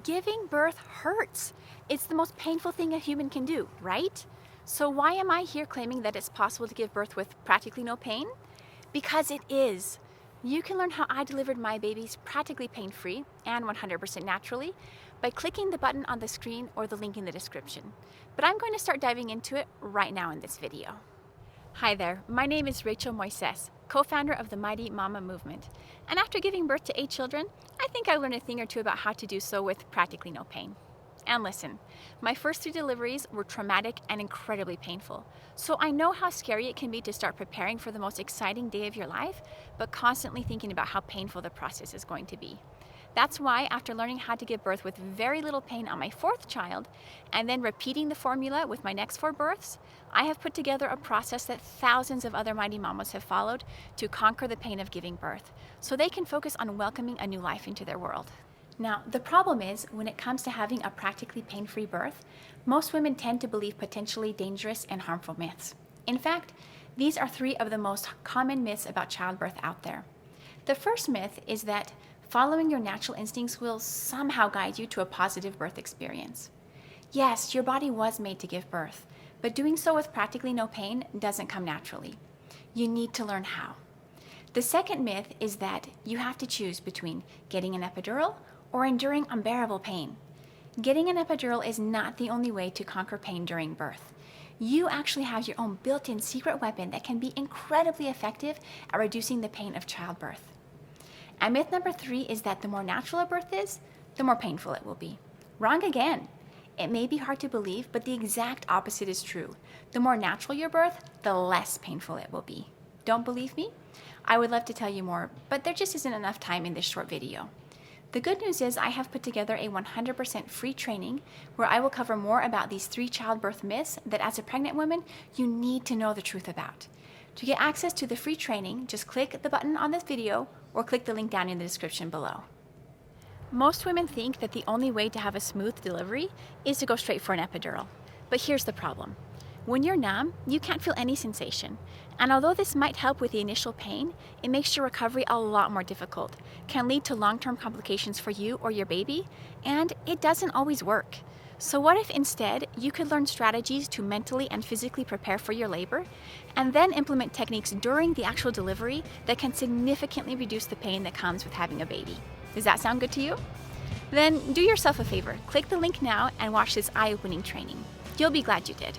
Giving birth hurts. It's the most painful thing a human can do, right? So why am I here claiming that it's possible to give birth with practically no pain? Because it is. You can learn how I delivered my babies practically pain-free and 100% naturally by clicking the button on the screen or the link in the description. But I'm going to start diving into it right now in this video. Hi there, my name is Rachel Moises, co-founder of the Mighty Mama Movement. And after giving birth to 8 children, I think I learned a thing or two about how to do so with practically no pain. And listen, my first 3 deliveries were traumatic and incredibly painful. So I know how scary it can be to start preparing for the most exciting day of your life, but constantly thinking about how painful the process is going to be. That's why, after learning how to give birth with very little pain on my 4th child, and then repeating the formula with my next 4 births, I have put together a process that thousands of other Mighty Mamas have followed to conquer the pain of giving birth, so they can focus on welcoming a new life into their world. Now, the problem is, when it comes to having a practically pain-free birth, most women tend to believe potentially dangerous and harmful myths. In fact, these are 3 of the most common myths about childbirth out there. The first myth is that following your natural instincts will somehow guide you to a positive birth experience. Yes, your body was made to give birth, but doing so with practically no pain doesn't come naturally. You need to learn how. The second myth is that you have to choose between getting an epidural or enduring unbearable pain. Getting an epidural is not the only way to conquer pain during birth. You actually have your own built-in secret weapon that can be incredibly effective at reducing the pain of childbirth. And myth number 3 is that the more natural a birth is, the more painful it will be. Wrong again. It may be hard to believe, but the exact opposite is true. The more natural your birth, the less painful it will be. Don't believe me? I would love to tell you more, but there just isn't enough time in this short video. The good news is I have put together a 100% free training where I will cover more about these 3 childbirth myths that as a pregnant woman, you need to know the truth about. To get access to the free training, just click the button on this video or click the link down in the description below. Most women think that the only way to have a smooth delivery is to go straight for an epidural. But here's the problem. When you're numb, you can't feel any sensation. And although this might help with the initial pain, it makes your recovery a lot more difficult, can lead to long-term complications for you or your baby, and it doesn't always work. So what if instead you could learn strategies to mentally and physically prepare for your labor, and then implement techniques during the actual delivery that can significantly reduce the pain that comes with having a baby? Does that sound good to you? Then do yourself a favor, click the link now and watch this eye-opening training. You'll be glad you did.